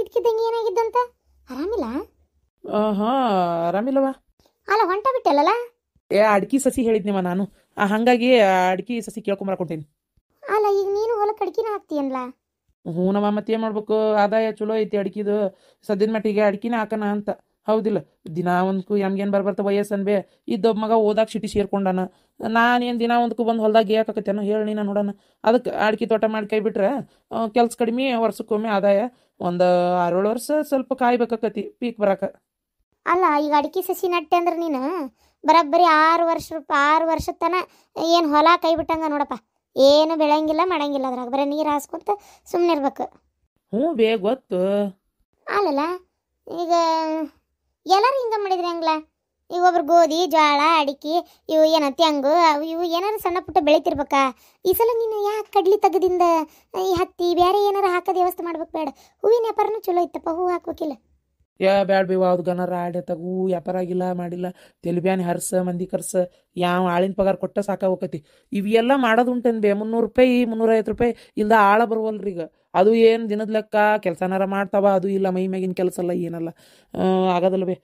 ಇದ್ಕಿದ್ದಂಗೆ ಏನಾಗಿದ್ದಂತ? ಆರಾಮಿಲ್ಲ? ಹಾ ಆರಾಮಿಲ್ಲವ. ಅಲ್ಲ ಹೊಂಟ ಬಿಟ್ಟಲ್ಲಲ್ಲ? ಅಡ್ಕಿ ಸಸಿ ಹೇಳಿದ್ನಿವ ನಾನು, ಹಂಗಾಗಿ ಅಡ್ಕಿ ಸಸಿ ಕೇಳ್ಕೊಂಬರಕೊಂತೀನಿ. ಅಲ್ಲ ಈಗ ನೀನು ಹೊಲಕ್ಕೆ ಅಡ್ಕಿನ ಹಾಕ್ತೀಯನ್ಲ? ಹೂನವ, ಮತ್ತೆ ಏನು ಮಾಡ್ಬೇಕು, ಆದಾಯ ಚಲೋ ಐತಿ ಅಡ್ಕಿದು. ಸದ್ಯದ ಮಟ್ಟಿಗೆ ಅಡ್ಕಿನ ಹಾಕೋಣ ಅಂತ. ಹೌದಿಲ್ಲ, ದಿನ ಒಂದ್ಕು ಎಮ್ಗೇನು ಬರ್ಬರ್ತ ವಯಸ್ಸನ್ ಬೇ ಇದ್ದೊಬ್ಬ ಮಗ ಓದಾಕ ಸಿಟಿ ಸೇರ್ಕೊಂಡಾನ. ನಾನೇನು ದಿನ ಒಂದಕ್ಕೂ ಬಂದು ಹೊಲ್ದಾಗ ಏಕಾಕತ್ತೇನೋ ಹೇಳಿ ನೀನು ನೋಡೋಣ. ಅದಕ್ಕೆ ಅಡ್ಕಿ ತೋಟ ಮಾಡಿ ಕೈ ಬಿಟ್ರೆ ಕೆಲ್ಸ ಕಡಿಮೆ, ವರ್ಷಕ್ಕೊಮ್ಮೆ ಆದಾಯ. ಒಂದು 6-7 ವರ್ಷ ಸ್ವಲ್ಪ ಕಾಯ್ಬೇಕಾಕತಿ ಪೀಕ್ ಬರಾಕ. ಅಲ್ಲ ಈಗ ಅಡಿಕೆ ಸಸಿ ನಟ್ಟೆ ಅಂದ್ರೆ ನೀನು ಬರೋಬ್ಬರಿ 6 ವರ್ಷದ ತನ ಏನು ಹೊಲ ಕೈ ಬಿಟ್ಟಂಗ ನೋಡಪ್ಪ. ಏನು ಬೆಳಂಗಿಲ್ಲ ಮಾಡಂಗಿಲ್ಲ, ಅದ್ರಾಗ ಬರೀ ನೀರು ಹಾಸ್ಕೊಂತ ಸುಮ್ಮನೆ ಇರ್ಬೇಕು. ಹ್ಞೂ ಬೇ ಗೊತ್ತು. ಅಲ್ಲಲ್ಲ ಈಗ ಎಲ್ಲರೂ ಹಿಂಗೆ ಮಾಡಿದ್ರೆ ಹೆಂಗ್ಲ? ಈಗ ಒಬ್ರು ಗೋಧಿ ಜೋಳ ಅಡಿಕೆ ಇವು ಏನೋ ತೆಂಗು ಇವು ಏನಾರು ಸಣ್ಣ ಪುಟ್ಟ ಬೆಳಿತಿರ್ಬೇಕಾ? ಈ ಸಲ ನೀನು ಯಾಕೆ ಕಡ್ಲಿ ತೆಗದಿಂದ ಈ ಹತ್ತಿ ಬೇರೆ ಏನಾರು ಹಾಕೋದು ವ್ಯವಸ್ಥೆ ಮಾಡ್ಬೇಕು ಬೇಡ? ಹೂವಿನ ವ್ಯಾಪಾರನೂ ಚಲೋ ಇತ್ತಪ್ಪ, ಹೂ ಹಾಕ್ಬೇಕಿಲ್ಲ? ಬ್ಯಾಡ ಬೇವ, ಅವ್ದು ಗನರ ಆಡೆ ತಗು, ವ್ಯಾಪಾರ ಆಗಿಲ್ಲ ಮಾಡಿಲ್ಲ, ತೆಲಿಬ್ಯಾನಿ ಹರ್ಸ ಮಂದಿ ಕರ್ಸ, ಯಾವ ಆಳಿನ ಪಗಾರ ಕೊಟ್ಟ ಸಾಕಾಗೋಕತಿ. ಇವೆಲ್ಲ ಮಾಡೋದುಂಟನ್ ಬೇ. 300 ರೂಪಾಯಿ 350 ರೂಪಾಯಿ ಇಲ್ದ ಆಳ ಬರುವಲ್ರಿ ಈಗ. ಅದು ಏನು ದಿನದ ಲೆಕ್ಕ ಕೆಲಸನಾರ ಮಾಡ್ತಾವ, ಅದು ಇಲ್ಲ ಮೈ ಮ್ಯಾಗಿನ ಕೆಲಸ ಅಲ್ಲ ಏನಲ್ಲ. ಆಗೋದಲ್ಲ ಬೇ.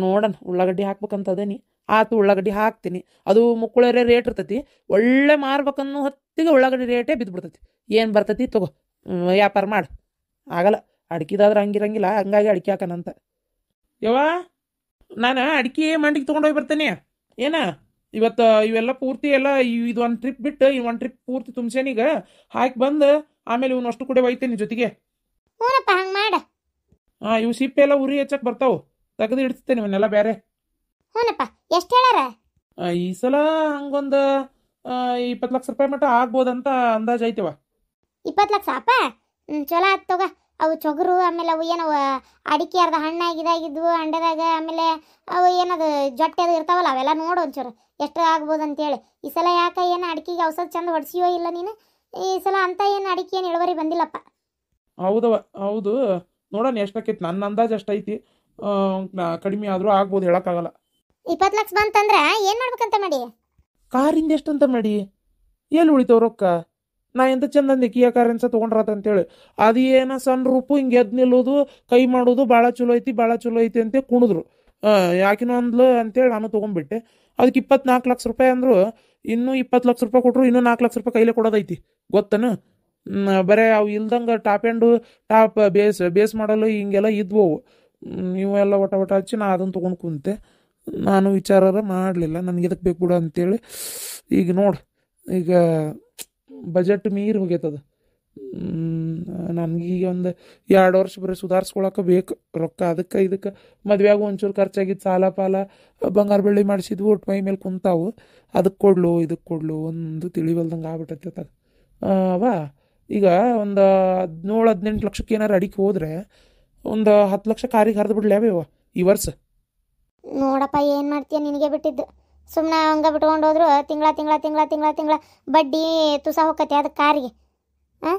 ನೋಡೋಣ, ಉಳ್ಳಾಗಡ್ಡಿ ಹಾಕ್ಬೇಕಂತದೇನಿ. ಆತು ಉಳ್ಳಾಗಡ್ಡಿ ಹಾಕ್ತೀನಿ. ಅದು ಮುಕ್ಕುಳರೆ ರೇಟ್ ಇರ್ತೈತಿ, ಒಳ್ಳೆ ಮಾರ್ಬೇಕನ್ನೋ ಹೊತ್ತಿಗೆ ಉಳ್ಳಾಗಡ್ಡಿ ರೇಟೇ ಬಿದ್ದುಬಿಡ್ತೈತಿ. ಏನು ಬರ್ತೈತಿ ತಗೋ, ವ್ಯಾಪಾರ ಮಾಡು. ಆಗಲ್ಲ, ಅಡ್ಕಿದಾದ್ರೆ ಹಂಗಿರಂಗಿಲ್ಲ, ಹಂಗಾಗಿ ಅಡಿಕೆ ಹಾಕನಂತ. ಯವ್ವ, ನಾನು ಅಡಿಕೆ ಮಂಡಿಗೆ ತೊಗೊಂಡೋಗಿ ಬರ್ತೇನೆ. ಏನ ಇವತ್ತು ಇವೆಲ್ಲ ಪೂರ್ತಿ ಎಲ್ಲ ಇದು ಒಂದು ಟ್ರಿಪ್ ಬಿಟ್ಟು ಒಂದು ಟ್ರಿಪ್ ಪೂರ್ತಿ ತುಂಬ್ಸೇನೀಗ ಹಾಕಿ ಬಂದು ಆಮೇಲೆ ಇವನು ಅಷ್ಟು ಕೂಡ ಒಯ್ತೇನೆ ಜೊತೆಗೆ. ಹ್ಞೂನಪ್ಪ ಹಂಗೆ ಮಾಡ. ಇವು ಸಿಪ್ಪೆ ಎಲ್ಲ ಉರಿ ಹೆಚ್ಚಕ್ಕೆ ಬರ್ತಾವೆ, ತೆಗೆದು ಇಡ್ತೇನೆ ಇವನ್ನೆಲ್ಲ ಬೇರೆ. ಹ್ಞೂನಪ್ಪ ಎಷ್ಟು ಹೇಳಾರ? ಈ ಸಲ ಹಂಗೊಂದು 20 ಲಕ್ಷ ರೂಪಾಯಿ ಮಟ್ಟ ಆಗ್ಬೋದಂತ ಅಂದಾಜು ಐತೆವ. 20 ಲಕ್ಷ ಅಪ್ಪ? ಚಲೋ ಆಯ್ತು ತಗೋ. ಅವು ಚೊಗರು ಆಮೇಲೆ ಅವು ಏನವ ಅಡಿಕೆ ಅರ್ಧ ಹಣ್ಣಾಗಿದ್ದಾಗಿದ್ವು ಅಂಡದಾಗ, ಆಮೇಲೆ ಅವು ಏನದು ಜೊಟ್ಟೆ ಅದು ಇರ್ತಾವಲ್ಲ ಅವೆಲ್ಲ ನೋಡು ಒಂಚೂರು ಎಷ್ಟು ಆಗ್ಬೋದು ಅಂತೇಳಿ. ಈ ಸಲ ಯಾಕೆ ಏನು ಅಡಿಕೆಗೆ ಔಷಧ ಚಂದ ಹೊಡ್ಸಿಯೋ ಇಲ್ಲ ನೀನು? ಈ ಸಲ ಅಂತ ಏನು ಅಡಿಕೆ ಏನು ಇಳುವರಿ ಬಂದಿಲ್ಲಪ್ಪ. ಹೌದವ, ಹೌದು. ನೋಡೋಣ ಎಷ್ಟಾಕೈತಿ, ನನ್ನ ಅಂದಾಜು ಅಷ್ಟೈತಿ. ಕಡಿಮೆ ಆದರೂ ಆಗ್ಬೋದು, ಹೇಳೋಕ್ಕಾಗಲ್ಲ. 20 ಲಕ್ಷ ಬಂತಂದ್ರೆ ಏನು ಮಾಡ್ಬೇಕಂತ ಮಾಡಿ? ಕಾರಿಂದ ಎಷ್ಟಂತ ಮಾಡಿ ಎಲ್ಲಿ ಉಳಿತವ ರೊಕ್ಕ? ನಾ ಎಂತ ಚಂದಂದೆ ಕಿಯಾ ಕಾರ್ ಅನ್ಸ ತೊಗೊಂಡ್ರಾತ ಅಂತೇಳಿ, ಅದು ಏನೋ ಸಣ್ಣ ರೂಪು ಹಿಂಗೆ ಎದ್ದು ನಿಲ್ಲೋದು, ಕೈ ಮಾಡೋದು, ಭಾಳ ಚಲೋ ಐತಿ ಭಾಳ ಚಲೋ ಐತಿ ಅಂತ ಕುಣಿದ್ರು. ಯಾಕಿನೋ ಅಂದ್ಲು ಅಂತೇಳಿ ನಾನು ತೊಗೊಂಡ್ಬಿಟ್ಟೆ. ಅದಕ್ಕೆ 24 ಲಕ್ಷ ರೂಪಾಯಿ ಅಂದರು. ಇನ್ನೂ 20 ಲಕ್ಷ ರೂಪಾಯಿ ಕೊಟ್ಟರು, ಇನ್ನೂ 4 ಲಕ್ಷ ರೂಪಾಯಿ ಕೈಲೇ ಕೊಡೋದೈತಿ ಗೊತ್ತನ. ಬರೀ ಅವು ಇಲ್ದಂಗೆ ಟಾಪ್ ಬೇಸ್ ಮಾಡಲು ಹಿಂಗೆಲ್ಲ ಇದ್ವು. ಇವೆಲ್ಲ ಒಟ ಹಚ್ಚಿ ನಾ ಅದನ್ನು ತೊಗೊಂಡು ಕುಂತೆ. ನಾನು ವಿಚಾರ ಮಾಡಲಿಲ್ಲ, ನನಗೆ ಇದಕ್ಕೆ ಬೇಕು ಬಿಡ ಅಂತೇಳಿ. ಈಗ ನೋಡು, ಈಗ ಬಜೆಟ್ ಮೀರಿ ಹೋಗೈತದ. ನನಗೀಗ ಒಂದು 2 ವರ್ಷ ಬರೀ ಸುಧಾರಿಸ್ಕೊಳಕ್ಕೆ ಬೇಕು ರೊಕ್ಕ. ಅದಕ್ಕೆ ಇದಕ್ಕೆ ಮದುವೆಯಾಗ ಒಂಚೂರು ಖರ್ಚಾಗಿದ್ದು, ಸಾಲ ಪಾಲ ಬಂಗಾರ ಬೆಳ್ಳಿ ಮಾಡಿಸಿದ್ವು, ಒಟ್ಟು ಮೈ ಮೇಲೆ ಕುಂತಾವು. ಅದಕ್ಕೆ ಕೊಡ್ಲು ಇದಕ್ಕೆ ಕೊಡ್ಲು ಒಂದು ತಿಳಿವಲ್ದಂಗೆ ಆಗ್ಬಿಟ್ಟೈತೆ ಅದು. ಈಗ ಒಂದು 17-18 ಲಕ್ಷಕ್ಕೆ ಏನಾರು ಅಡಿಕೆ ಹೋದ್ರೆ ಒಂದು 10 ಲಕ್ಷ ಕಾರಿಗೆ ಹರಿದು ಬಿಡ್ಲಿ ಅವೇವ ಈ ವರ್ಷ. ನೋಡಪ್ಪ ಏನು ಮಾಡ್ತೀಯ, ನಿನಗೆ ಬಿಟ್ಟಿದ್ದು. ಸುಮ್ಮನೆ ಹಂಗೆ ಬಿಟ್ಕೊಂಡು ಹೋದ್ರು ತಿಂಗಳ ಬಡ್ಡಿ ತುಸ ಹೋಗತ್ತೆ ಅದಕ್ಕೆ ಕಾರಿಗೆ. ಹಾಂ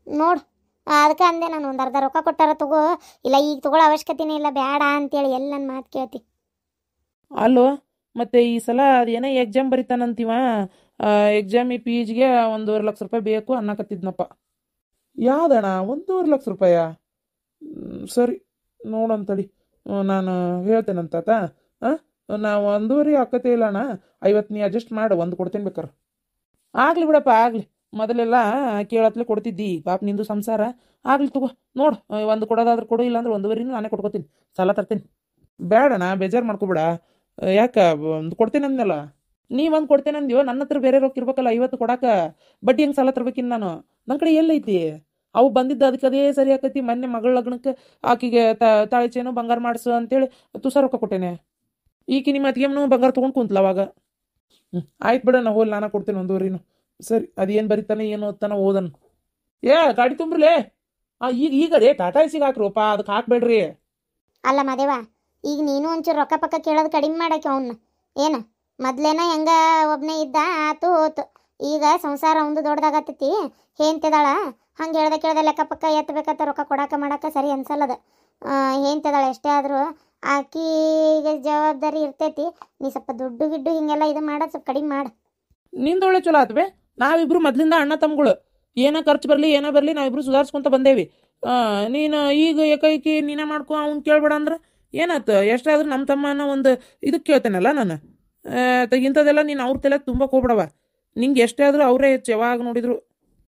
ನೋಡು, ಅದಕ್ಕೆ ಅಂದೆ ನಾನು, ಒಂದು ಅರ್ಧ ರೊಕ್ಕ ಕೊಟ್ಟಾರ ತಗೋ, ಇಲ್ಲ ಈಗ ತಗೊಳ್ಳೋ ಅವಶ್ಯಕತೆನೇ ಇಲ್ಲ ಬೇಡ ಅಂತೇಳಿ ಎಲ್ಲ ನನ್ನ ಮಾತು ಕೇಳ್ತಿ. ಅಲ್ಲೋ, ಮತ್ತೆ ಈ ಸಲ ಅದೇನೋ ಎಕ್ಸಾಮ್ ಬರಿತಾನಂತೀವ, ಎಕ್ಸಾಮ್ ಈ ಫೀಸ್ಗೆ 1.5 ಲಕ್ಷ ರೂಪಾಯಿ ಬೇಕು ಅನ್ನಕತ್ತಿದ್ನಪ್ಪ. ಯಾವ್ದಣ್ಣ 1.5 ಲಕ್ಷ ರೂಪಾಯ? ಸರಿ ನೋಡಂತಡಿ, ನಾನು ಹೇಳ್ತೇನಂತ. ನಾ 1.5 ಹಾಕತ್ತೇ ಇಲ್ಲ ಅಣ್ಣ, 50 ನೀ ಅಡ್ಜಸ್ಟ್ ಮಾಡು, 1 ಕೊಡ್ತೇನೆ ಬೇಕಾರೆ. ಆಗಲಿ ಬಿಡಪ್ಪ, ಆಗಲಿ. ಮೊದಲೆಲ್ಲ ಕೇಳತ್ಲೆ ಕೊಡ್ತಿದ್ದಿ, ಪಾಪ ನಿಂದು ಸಂಸಾರ. ಆಗಲಿ ತಗೋ, ನೋಡು 1 ಕೊಡೋದಾದ್ರೆ ಕೊಡು, ಇಲ್ಲಾಂದ್ರೆ 1.5 ನಾನೇ ಕೊಟ್ಕೋತೀನಿ, ಸಾಲ ತರ್ತೀನಿ. ಬೇಡಣ್ಣ, ಬೇಜಾರು ಮಾಡ್ಕೊಬೇಡ. ಯಾಕೆ 1 ಕೊಡ್ತೇನೆ ಅಂದಲ್ಲ, ನೀ 1 ಕೊಡ್ತೇನೆ ಅಂದ್ಯೋ. ನನ್ನ ಹತ್ರ ಬೇರೆ ರೊಕ್ಕ ಇರ್ಬೇಕಲ್ಲ 50 ಕೊಡಾಕ. ಬಡ್ಡಿ ಹೆಂಗೆ ಸಾಲ ತರ್ಬೇಕಿನ್ನು ನಾನು? ನನ್ನ ಕಡೆ ಎಲ್ಲೈತಿ? ಅವು ಬಂದಿದ್ದು ಅದಕ್ಕೆ ಅದೇ ಸರಿ ಆಕತಿ. ಮೊನ್ನೆ ಮಗಳ ಲಗ್ನಕ್ಕೆ ಆಕಿಗೆ ತಾಳಿ ಚೇನು ಬಂಗಾರ ಮಾಡಿಸು ಅಂತೇಳಿ ತುಸ ರೊಕ್ಕ ಕೊಟ್ಟೇನೆ. ಈಕಿ ನಿಮ್ಮ ಅತ್ತಿಗೆಮ್ಮನು ಬಂಗಾರ ತೊಗೊಂಡು ಕುಂತ್ಲ ಅವಾಗ. ಆಯ್ತು ಬಿಡ, ನಾ ಹೋಗಿ ನಾನು ಕೊಡ್ತೇನೆ 1.5. ಸರಿ, ಅದೇನು ಬರಿತಾನೆ ಏನು ಓದ್ತಾನೆ ಓದನ್. ಗಾಡಿ ತುಂಬ್ರಲೇ. ಈಗ ರೇ ಟಾಟಾ ಎಸಿಗೆ ಹಾಕ್ರಪ್ಪ, ಅದಕ್ಕೆ ಹಾಕ್ಬೇಡ್ರಿ. ಅಲ್ಲ ಮಾದೇವ, ಈಗ ನೀನು ಒಂಚೂರು ರೊಕ್ಕ ಪಕ್ಕ ಕೇಳೋದು ಕಡಿಮೆ ಮಾಡಕ್ಕೆ ಅವನ್ನ. ಏನು ಮೊದ್ಲೇನ ಹೆಂಗ ಒಬ್ಬನೇ ಇದ್ದ, ಆತು ಹೋತು. ಈಗ ಸಂಸಾರ ಒಂದು ದೊಡ್ಡದಾಗತ್ತೈತಿ, ಹೇಂತಿದಾಳ. ಹಂಗೆ ಹೇಳ್ದೆ ಲೆಕ್ಕ ಪಕ್ಕ ಎತ್ತಬೇಕತ್ತ ರೊಕ್ಕ ಕೊಡಾಕ ಮಾಡಾಕ ಸರಿ ಅನ್ಸಲ್ಲದ. ಹೇಂತಿದಾಳ ಎಷ್ಟೇ ಆದರೂ ಆಕಿಗೆ ಜವಾಬ್ದಾರಿ ಇರ್ತೈತಿ. ನೀ ಸ್ವಲ್ಪ ದುಡ್ಡು ಗಿಡ್ಡು ಹಿಂಗೆಲ್ಲ ಇದು ಮಾಡೋದು ಸ್ವಲ್ಪ ಕಡಿಮೆ ಮಾಡು. ನಿಂದೊಳ್ಳೆ ಚಲೋ ಆತ್ವೆ. ನಾವಿಬ್ರು ಮೊದ್ಲಿಂದ ಅಣ್ಣ ತಮ್ಮಗಳು. ಏನೋ ಖರ್ಚು ಬರಲಿ ಏನೋ ಬರಲಿ ನಾವಿಬ್ರು ಸುಧಾರಿಸ್ಕೊಂತ ಬಂದೇವಿ. ನೀನು ಈಗ ಏಕೈಕಿ ನೀನೇ ಮಾಡ್ಕೊ ಅವ್ನು ಕೇಳ್ಬೇಡ ಅಂದ್ರೆ ಏನಾಯ್ತು? ಎಷ್ಟಾದ್ರೂ ನಮ್ಮ ತಮ್ಮನ ಒಂದು ಇದಕ್ಕೆ ಕೇಳ್ತೇನಲ್ಲ ನಾನು. ಇಂಥದ್ದೆಲ್ಲ ನೀನು ಅವ್ರ ತಲೆ ತುಂಬಕ್ಕೆ ಹೋಗ್ಬಿಡವ. ನಿಂಗೆ ಎಷ್ಟೇ ಆದರೂ ಅವರೇ ಹೆಚ್ಚು ಯಾವಾಗ ನೋಡಿದ್ರು.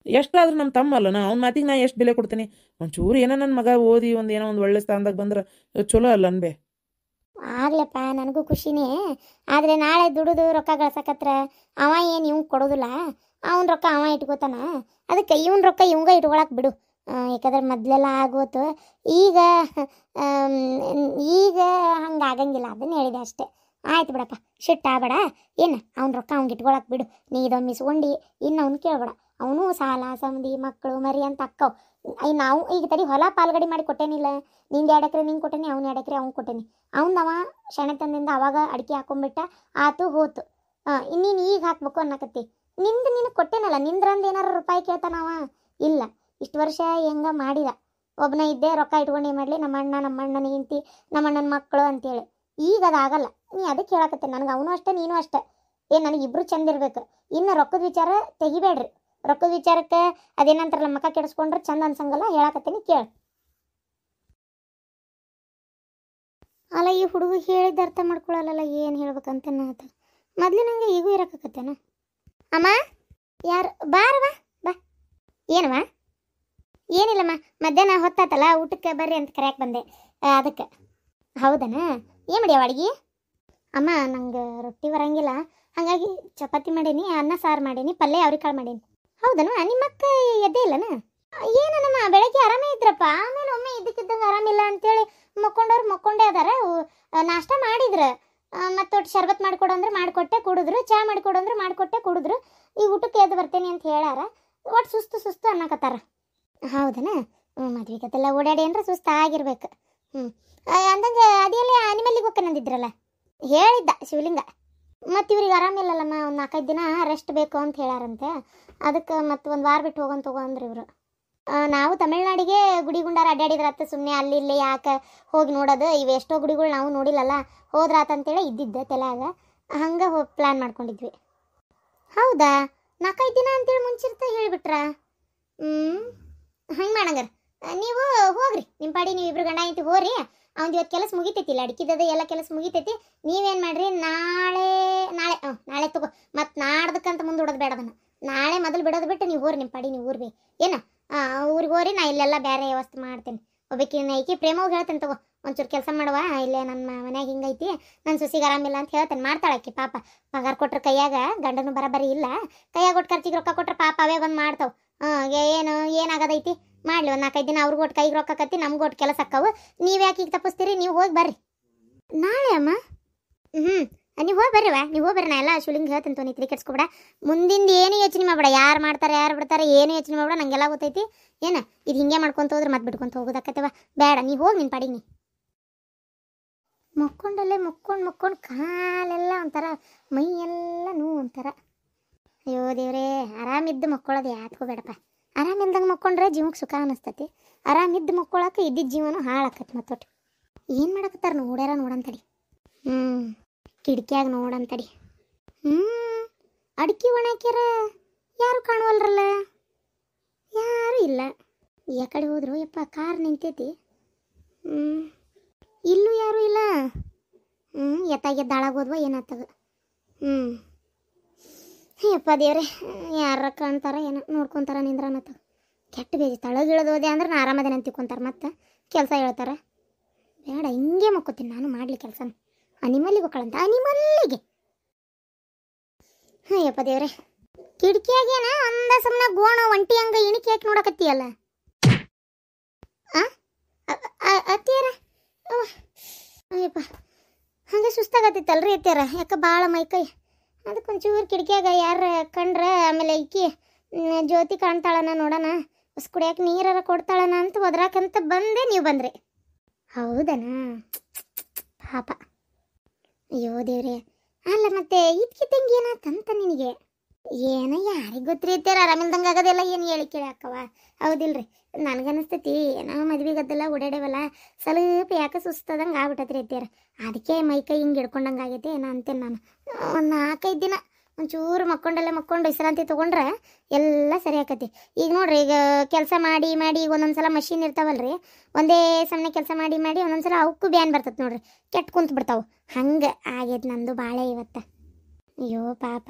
ಎಷ್ಟಾದ್ರೂ ನಮ್ಮ ತಮ್ಮ ಅಲ್ಲ, ಅವ್ನ ಮಾತಿಗೆ ನಾ ಎಷ್ಟು ಬೆಲೆ ಕೊಡ್ತೀನಿ. ಒಂಚೂರು ಏನೋ ನನ್ನ ಮಗ ಓದಿ ಏನೋ ಒಂದು ಒಳ್ಳೆ ಸ್ಥಾನದಾಗ ಬಂದ್ರೆ ಚಲೋ ಅಲ್ಲ ಅನ್ಬೇ. ಆಗ್ಲಪ್ಪ, ನನಗೂ ಖುಷಿನೇ. ಆದರೆ ನಾಳೆ ದುಡಿದು ರೊಕ್ಕ ಗಳಿಸಕತ್ರ ಅವ ಏನು ಇವ್ಗೆ ಕೊಡೋದಿಲ್ಲ, ಅವನ ರೊಕ್ಕ ಅವ ಇಟ್ಕೋತಾನ. ಅದಕ್ಕೆ ಇವನ ರೊಕ್ಕ ಇವಂಗ ಇಟ್ಕೊಳಕ್ಕೆ ಬಿಡು. ಯಾಕಂದ್ರೆ ಮೊದಲೆಲ್ಲ ಆಗೋತು, ಈಗ ಈಗ ಹಂಗೆ ಆಗಂಗಿಲ್ಲ. ಅದನ್ನು ಹೇಳಿದೆ ಅಷ್ಟೇ. ಆಯ್ತು ಬಿಡಪ್ಪ, ಶಿಟ್ ಆಗಬೇಡ. ಏನು ಅವ್ನ ರೊಕ್ಕ ಅವ್ನಿಗೆ ಇಟ್ಕೊಳಕ್ಕೆ ಬಿಡು. ನೀ ಇದೊಂದು ಮಿಸ್ಕೊಂಡು ಇನ್ನು ಅವ್ನು ಕೇಳ್ಬೇಡ. ಅವನು ಸಾಲ ಸಮಧಿ ಮಕ್ಕಳು ಮರಿ ಅಂತ ಅಕ್ಕವು. ನಾವು ಈಗ ತಡಿ ಹೊಲ ಪಾಲ್ಗಡಿ ಮಾಡಿ ಕೊಟ್ಟೇನಿಲ್ಲ. ನಿಂದು 2 ಎಕರೆ ನಿಂಗೆ ಕೊಟ್ಟೇನಿ, ಅವ್ನು 2 ಎಕರೆ ಅವ್ನು ಕೊಟ್ಟೇನಿ. ಅವ ಶಣೆತನದಿಂದ ಅವಾಗ ಅಡಿಕೆ ಹಾಕೊಂಡ್ಬಿಟ್ಟ, ಆತು ಹೋತು. ಇನ್ನೀನು ಈಗ ಹಾಕ್ಬೇಕು ಅನ್ನಕತ್ತಿ. ನಿಂದು ನಿನಗೆ ಕೊಟ್ಟೇನಲ್ಲ, ನಿಂದ್ರಂದು ಏನಾರು ರೂಪಾಯಿ ಕೇಳ್ತಾನವ? ಇಲ್ಲ. ಇಷ್ಟು ವರ್ಷ ಹೆಂಗ ಮಾಡಿದ, ಒಬ್ಬನ ಇದ್ದೆ, ರೊಕ್ಕ ಇಟ್ಕೊಂಡು ಏನು ಮಾಡಲಿ, ನಮ್ಮ ಅಣ್ಣನ ಹೆಂಡತಿ, ನಮ್ಮ ಅಣ್ಣನ ಮಕ್ಕಳು ಅಂತೇಳಿ. ಈಗ ಅದಾಗಲ್ಲ. ನೀ ಅದಕ್ಕೆ ಹೇಳಕತ್ತೆ. ನನಗೆ ಅವನು ಅಷ್ಟೇ ನೀನು ಅಷ್ಟೇ. ನನಗಿಬ್ರು ಚಂದ ಇರ್ಬೇಕು. ಇನ್ನು ರೊಕ್ಕದ ವಿಚಾರ ತೆಗಿಬೇಡ್ರಿ. ರೊಕ್ಕದ ವಿಚಾರಕ್ಕೆ ಅದೇನಂತಾರಲ್ಲ, ಮಕ್ಕ ಕೆಡಿಸ್ಕೊಂಡ್ರೆ ಚಂದ ಅನ್ಸಂಗಲ್ಲ. ಹೇಳಕತ್ತೇನಿ ಕೇಳು. ಅಲ್ಲ, ಈ ಹುಡುಗ ಹೇಳಿದ್ದು ಅರ್ಥ ಮಾಡ್ಕೊಳಲ್ಲ, ಏನು ಹೇಳ್ಬೇಕಂತ ನಾತ. ಮೊದ್ಲಿನಂಗೆ ಈಗೂ ಇರಕತ್ತೇನ? ಅಮ್ಮ, ಯಾರು? ಬಾರವ ಬಾ. ಏನವ? ಏನಿಲ್ಲಮ್ಮ, ಮಧ್ಯಾಹ್ನ ಹೊತ್ತಾತಲ್ಲ, ಊಟಕ್ಕೆ ಬರ್ರಿ ಅಂತ ಕರೆಯಕ್ಕೆ ಬಂದೆ. ಅದಕ್ಕೆ. ಹೌದನ? ಏನು ಮಾಡಿಯವ ಅಡ್ಗೆ? ಅಮ್ಮ, ನಂಗೆ ರೊಟ್ಟಿ ಬರಂಗಿಲ್ಲ, ಹಾಗಾಗಿ ಚಪಾತಿ ಮಾಡೀನಿ, ಅನ್ನ ಸಾರು ಮಾಡೀನಿ, ಪಲ್ಯ ಅವ್ರಿಕಾಳು ಮಾಡೀನಿ. ಹೌದನ? ನಿಮ್ಮಕ್ಕ ಎದ್ದೇ ಇಲ್ಲನ? ಏನಮ್ಮ, ಬೆಳಗ್ಗೆ ಆರಾಮೇ ಇದ್ರಪ್ಪ, ಆಮೇಲೆ ಒಮ್ಮೆ ಇದ್ದಕ್ಕಿದ್ದಂಗೆ ಆರಾಮಿಲ್ಲ ಅಂತೇಳಿ ಮಕ್ಕೊಂಡವ್ರು ಮಕ್ಕೊಂಡೇ ಅದಾರ. ನಾಷ್ಟ ಮಾಡಿದ್ರು, ಮತ್ತೊಟ್ಟು ಶರ್ಬತ್ ಮಾಡಿಕೊಡು ಅಂದ್ರೆ ಮಾಡಿಕೊಟ್ಟೆ ಕುಡಿದ್ರು, ಚಹಾ ಮಾಡಿಕೊಡು ಅಂದ್ರೆ ಮಾಡಿಕೊಟ್ಟೆ ಕುಡಿದ್ರು. ಈ ಊಟಕ್ಕೆ ಎದ್ದು ಬರ್ತೇನೆ ಅಂತ ಹೇಳ್ಯಾರ. ಒಟ್ಟು ಸುಸ್ತು ಅನ್ನಕತ್ತಾರ. ಹೌದನ? ಮದ್ವೆಗತ್ತೆಲ್ಲ ಓಡಾಡಿ ಅಂದ್ರೆ ಸುಸ್ತು ಆಗಿರ್ಬೇಕು. ಅಂದಂಗೆ ಅದೆಲ್ಲ ಅನಿಮಲ್ಲಿಗೆ ಹೋಗ್ಕನಂದಿದ್ರಲ್ಲ, ಹೇಳಿದ್ದ ಶಿವಲಿಂಗ. ಮತ್ತು ಇವ್ರಿಗೆ ಆರಾಮಿಲ್ಲಲ್ಲಮ್ಮ, ಒಂದು 4-5 ದಿನ ರೆಸ್ಟ್ ಬೇಕು ಅಂತ ಹೇಳ್ಯಾರಂತೆ. ಅದಕ್ಕೆ ಮತ್ತು ಒಂದು ವಾರ ಬಿಟ್ಟು ಹೋಗಂತ ಅಂದ್ರೆ ಇವರು. ನಾವು ತಮಿಳ್ನಾಡಿಗೆ ಗುಡಿ ಗುಂಡಾರ ಅಡ್ಡಾಡಿದ್ರತ್ತ. ಸುಮ್ಮನೆ ಅಲ್ಲಿ ಇಲ್ಲಿ ಯಾಕೆ ಹೋಗಿ ನೋಡೋದು, ಇವೆಷ್ಟೋ ಗುಡಿಗಳು ನಾವು ನೋಡಿಲ್ಲಲ್ಲ, ಹೋದ್ರಾತಂತೇಳಿ ಇದ್ದಿದ್ದೆ ತಲೆಯಾಗ. ಹಂಗೆ ಪ್ಲ್ಯಾನ್ ಮಾಡ್ಕೊಂಡಿದ್ವಿ. ಹೌದಾ? 4-5 ದಿನ ಅಂತೇಳಿ ಮುಂಚಿರ್ತ ಹೇಳಿಬಿಟ್ರಾ? ಹಂಗೆ ಮಾಡಂಗಾರ ನೀವು ಹೋಗ್ರಿ, ನಿಮ್ಮ ಪಾಡಿ ನೀವು ಇಬ್ರು ಗಂಡ ಐತಿ ಹೋಗ್ರಿ. ಅವ್ನು ಇವತ್ತು ಕೆಲಸ ಮುಗಿತೈತಿಲ್ಲ, ಅಡಿಕೆದದ ಎಲ್ಲ ಕೆಲಸ ಮುಗಿತೈತಿ. ನೀವೇನು ಮಾಡ್ರಿ, ನಾಳೆ ತಗೋ. ಮತ್ತು ನಾಡ್ದಕ್ಕಂತ ಮುಂದೂಡೋದು ಬೇಡ. ಅದನ್ನು ನಾಳೆ ಮೊದಲು ಬಿಡೋದು ಬಿಟ್ಟು ನೀವು ಹೋರಿ, ನಿಮ್ಮ ಪಾಡಿ ನೀವು ಊರ್ಬಿ. ಏನು ಊರಿಗೆ ಹೋರಿ, ನಾ ಇಲ್ಲೆಲ್ಲ ಬೇರೆ ವ್ಯವಸ್ಥೆ ಮಾಡ್ತೇನೆ. ಒಬ್ಬಾಕಿನ ಐಕಿ ಪ್ರೇಮವಾಗಿ ಹೇಳ್ತೇನೆ ತಗೋ, ಒಂಚೂರು ಕೆಲಸ ಮಾಡುವ ಇಲ್ಲೇ ನನ್ನ ಮನ್ಯಾಗ ಹಿಂಗೈತಿ, ನನ್ನ ಸೊಸಿಗೆ ಆರಾಮಿಲ್ಲ ಅಂತ ಹೇಳ್ತೇನೆ. ಮಾಡ್ತಾಳಕ್ಕಿ ಪಾಪ. ಪಗಾರ ಕೊಟ್ರೆ ಕೈಯಾಗ ಗಂಡನು ಬರಬರಿ ಇಲ್ಲ, ಕೈಯಾಗ ಒಟ್ಟು ಖರ್ಚಿಗೆ ರೊಕ್ಕ ಕೊಟ್ರೆ ಪಾಪ ಅವೇ ಬಂದು ಮಾಡ್ತಾವೆ. ಏನಾಗದೈತಿ ಮಾಡಲಿ. ಒಂದು 4-5 ದಿನ ಅವ್ರಿಗೂ ಒಟ್ಟು ಕೈಗೆ ರೊಕ್ಕ ಕತ್ತಿ, ನಮ್ಗೆ ಒಟ್ಟು ಕೆಲಸ ಅಕ್ಕವು. ನೀವು ಯಾಕೆ ಈಗ ತಪ್ಪಿಸ್ತೀರಿ? ನೀವು ಹೋಗಿ ಬರ್ರಿ ನಾಳೆ. ಅಮ್ಮ ನೀವು ಹೋಗಿ ಬರ್ರಿವ, ನೀವು ಹೋಗಿ ಬರ್ರಿ. ನಾ ಎಲ್ಲ ಶಿವಲಿಂಗ್ ಹೇಳ್ತೀನಿ ತೋ, ನೀ ತಲೆ ಕೆಡ್ಸ್ಕೊಬೇಡ. ಮುಂದಿಂದ ಏನು ಯೋಚನೆ ಮಾಡಬೇಡ, ಯಾರು ಮಾಡ್ತಾರೆ ಯಾರು ಬಿಡ್ತಾರೆ ಏನು ಯೋಚನೆ ಮಾಡಬೇಡ. ನಂಗೆಲ್ಲ ಗೊತ್ತೈತಿ. ಏನು ಇದು ಹಿಂಗೆ ಮಾಡ್ಕೊತ ಹೋದ್ರೆ ಮತ್ತೆ ಬಿಡ್ಕೊತ ಹೋಗೋದಕ್ಕತ್ತವ. ಬೇಡ, ನೀವು ಹೋಗಿ ನಿನ್ನ ಪಾಡಿಗೆ. ಮಕ್ಕೊಂಡಲ್ಲೇ ಮಕ್ಕೊಂಡು ಕಾಲೆಲ್ಲ ಒಂಥರ, ಮೈಯೆಲ್ಲ ನೋವು ಒಂಥರ. ಅಯ್ಯೋ ದೇವ್ರೇ, ಆರಾಮಿದ್ದು ಮಕ್ಕೊಳ್ಳೋದು ಯಾತ್ಕೋಬೇಡಪ್ಪ. ಆರಾಮಿಲ್ದಂಗೆ ಮಕ್ಕೊಂಡ್ರೆ ಜೀವಕ್ಕೆ ಸುಖ ಅನ್ನಿಸ್ತತಿ. ಆರಾಮಿದ್ದು ಮಕ್ಕೊಳಕ್ಕೆ ಇದ್ದಿದ್ದ ಜೀವನ ಹಾಳಾಕತಿ. ಮತ್ತೊಟ್ಟು ಏನು ಮಾಡಕತ್ತಾರ ನೋಡ್ಯಾರ ನೋಡಂತಡಿ. ಕಿಟಕಿಯಾಗ ನೋಡಂತಡಿ. ಅಡಿಕೆ ಒಣಾಕ್ಯಾರ, ಯಾರು ಕಾಣುವಲ್ರಲ್ಲ, ಯಾರು ಇಲ್ಲ. ಯಾಕಡೆ ಹೋದ್ರು ಯಪ್ಪ? ಕಾರ್ ನಿಂತೈತಿ, ಇಲ್ಲೂ ಯಾರೂ ಇಲ್ಲ. ಎತ್ತಾಗೆದ್ದಾಳಾಗೋದ್ವ ಏನಾಗ್ತದ? ಯಪ್ಪ ದೇವ್ರೆ, ಯಾರ ಕಾಣ್ತಾರ ಏನೋ ನೋಡ್ಕೊತಾರ ನಿಂದ್ರನತ್ತ. ಕೆಟ್ಟ ಬೇಜಿ ತಳಗಿಳದೋದೆ ಅಂದ್ರೆ ನಾ ಆರಾಮದೇನೆ ಅಂತ ತಿಳ್ಕೊಂತಾರೆ. ಮತ್ತೆ ಕೆಲಸ ಹೇಳ್ತಾರೆ. ಬೇಡ, ಹಿಂಗೆ ಮಕ್ಕೋತೀನಿ ನಾನು ಮಾಡಲಿ ಕೆಲಸನ. ಅನಿಮಲ್ಲಿಗೆ ಹೋಗ್ಕಳಂತ, ಅನಿಮಲ್ಲಿಗೆ. ಯಪ್ಪ ದೇವ್ರೆ, ಕಿಟಕಿಯಾಗೇನ ಅಂದ ಸುಮ್ಮನೆ ಗೋಣ ಒಂಟಿ ಹಂಗ ಇಣಿಕೆ ಯಾಕೆ ನೋಡಕತ್ತೀಯಲ್ಲ? ಅತ್ತಿಯಾರ ಅಯ್ಯಪ್ಪ, ಹಂಗೆ ಸುಸ್ತಾಗತ್ತಿತ್ತಲ್ರಿ ಅತ್ತಿಯಾರ, ಯಾಕೆ ಭಾಳ ಮೈಕೈ. ಅದಕ್ಕೊಂಚೂರು ಕಿಟಕಿಯಾಗ ಯಾರ ಕಂಡ್ರೆ, ಆಮೇಲೆ ಈಕಿ ಜ್ಯೋತಿ ಕಾಣ್ತಾಳನ ನೋಡೋಣ, ಬಸ್ ಕುಡಿಯಾಕೆ ನೀರಾರ ಕೊಡ್ತಾಳನ ಅಂತ ಒದ್ರಾಕಂತ ಬಂದೆ. ನೀವು ಬಂದ್ರಿ? ಹೌದನಾ? ಪಾಪ. ಅಯ್ಯೋ ದೇವ್ರೆ. ಅಲ್ಲ ಮತ್ತೆ ಇದ್ಕಿದ್ದಂಗೆ ಏನಾತಂತ ನಿನಗೆ? ಏನೋ ಯಾರಿಗೆ ಗೊತ್ತ್ರಿ ಅತ್ಯಾರ, ಆರಾಮಿಲ್ದಂಗೆ ಆಗೋದೆಲ್ಲ ಏನು ಹೇಳಿ ಕೇಳಿ ಅಕ್ಕವ. ಹೌದಿಲ್ರಿ? ನನಗನ್ನಿಸ್ತೈತಿ ನಾವು ಮದ್ವೆಗದ್ದೆಲ್ಲ ಓಡಾಡೇವಲ್ಲ, ಸ್ವಲ್ಪ ಯಾಕೆ ಸುಸ್ತದಂಗೆ ಆಗ್ಬಿಟ್ಟತ್ರಿ ಅತ್ಯಾರ. ಅದಕ್ಕೆ ಮೈಕೈ ಹಿಂಗೆ ಹಿಡ್ಕೊಂಡಂಗೆ ಆಗೈತೆ ಏನೋ ಅಂತೇನೆ ನಾನು. ಒಂದು 4-5 ದಿನ ಒಂಚೂರು ಮಕ್ಕೊಂಡು ವಿಶ್ರಾಂತಿ ತೊಗೊಂಡ್ರೆ ಎಲ್ಲ ಸರಿ ಆಕತಿ. ಈಗ ನೋಡ್ರಿ, ಈಗ ಕೆಲಸ ಮಾಡಿ ಈಗ ಒಂದೊಂದ್ಸಲ ಮಷೀನ್ ಇರ್ತಾವಲ್ರಿ, ಒಂದೇ ಸಮನೆ ಕೆಲಸ ಮಾಡಿ ಒಂದೊಂದ್ಸಲ ಅವಕ್ಕೂ ಬ್ಯಾನ್ ಬರ್ತದೆ ನೋಡ್ರಿ, ಕೆಟ್ಟು ಕುಂತು ಬಿಡ್ತಾವೆ. ಹಂಗೆ ಆಗೈತೆ ನಂದು ಬಾಳೆ ಇವತ್ತು. ಅಯ್ಯೋ ಪಾಪ,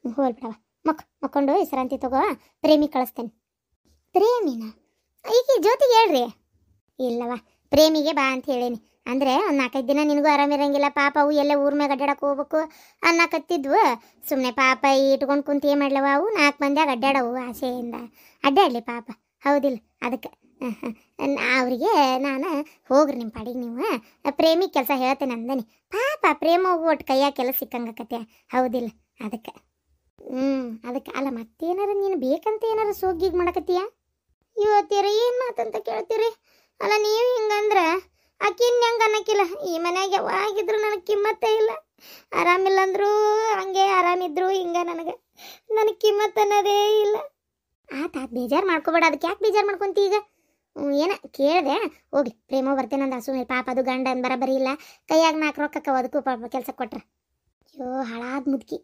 ಹೋಲ್ ಬಿಡವ, ಮಕ್ಕೊಂಡು ವಿಶ್ರಾಂತಿ ತಗೋ. ಪ್ರೇಮಿ ಕಳಿಸ್ತೇನೆ. ಪ್ರೇಮಿನ ಈಗ ಜ್ಯೋತಿಗೆ ಹೇಳ್ರಿ. ಇಲ್ಲವ, ಪ್ರೇಮಿಗೆ ಬಾ ಅಂತ ಹೇಳೀನಿ. ಅಂದರೆ ಒಂದು 4-5 ದಿನ ನಿನಗೂ ಆರಾಮಿರಂಗಿಲ್ಲ, ಪಾಪ ಅವು ಎಲ್ಲ ಊರ ಮ್ಯಾಗ ಅಡ್ಡಾಡಕ್ಕೆ ಹೋಗ್ಬೇಕು ಅನ್ನಕತ್ತಿದ್ವು. ಸುಮ್ಮನೆ ಪಾಪ ಇಟ್ಕೊಂಡು ಕುಂತು ಏನು ಮಾಡ್ಲವ, ಅವು 4 ಮಂದಿಯಾಗ ಅಡ್ಡಾಡವು ಆಸೆಯಿಂದ. ಅಡ್ಡಾಡಲಿ ಪಾಪ, ಹೌದಿಲ್ಲ? ಅದಕ್ಕೆ ಅವರಿಗೆ ನಾನು ಹೋಗ್ರಿ ನಿಮ್ಮ ಪಾಡಿಗೆ ನೀವು, ಪ್ರೇಮಿ ಕೆಲಸ ಹೇಳ್ತೇನೆ ಅಂದನಿ. ಪಾಪ ಪ್ರೇಮ ಹೋಗು ಒಟ್ಟು ಕೈಯಾಗ ಕೆಲಸ ಸಿಕ್ಕಂಗಕತ್ತೆ, ಹೌದಿಲ್ಲ? ಅದಕ್ಕೆ ಅದಕ್ಕೆ ಅಲ್ಲ, ಮತ್ತೇನಾರ ನೀನು ಬೇಕಂತ ಏನಾರ ಸೋಗಿಗೆ ಮಾಡಕತ್ತೀಯ? ಇವತ್ತೀರ ಏನು ಮಾತಂತ ಕೇಳ್ತೀರಿ? ಅಲ್ಲ, ನೀವು ಹಿಂಗಂದ್ರೆ ಆಕಿನ್ ಹೆಂಗೆ ಅನ್ನಕ್ಕಿಲ್ಲ. ಈ ಮನ್ಯಾಗ ಯಾವಾಗಿದ್ರು ನನಗೆ ಕಿಮ್ಮತ್ತೇ ಇಲ್ಲ. ಆರಾಮಿಲ್ಲ ಅಂದರೂ ಹಂಗೆ, ಆರಾಮಿದ್ರು ಹಿಂಗೆ, ನನಗೆ ಕಿಮ್ಮತ್ತು ಅನ್ನೋದೇ ಇಲ್ಲ. ಆತ ಬೇಜಾರು ಮಾಡ್ಕೋಬೇಡ. ಅದಕ್ಕೆ ಯಾಕೆ ಬೇಜಾರು ಮಾಡ್ಕೊಂತಿ ಈಗ? ಏನ ಕೇಳಿದೆ, ಹೋಗ್ಲಿ ಪ್ರೇಮ ಬರ್ತೇನಂದ ಸುಮ್ಮನೆ. ಪಾಪ ಅದು ಗಂಡ ಬರಬರಿ ಇಲ್ಲ, ಕೈಯಾಗ 4 ರೊಕ್ಕಕ್ಕ ಅದಕ್ಕೂ ಪಾಪ ಕೆಲಸ ಕೊಟ್ರ. ಅಯ್ಯೋ ಹಾಳಾದ ಮುದುಕಿ.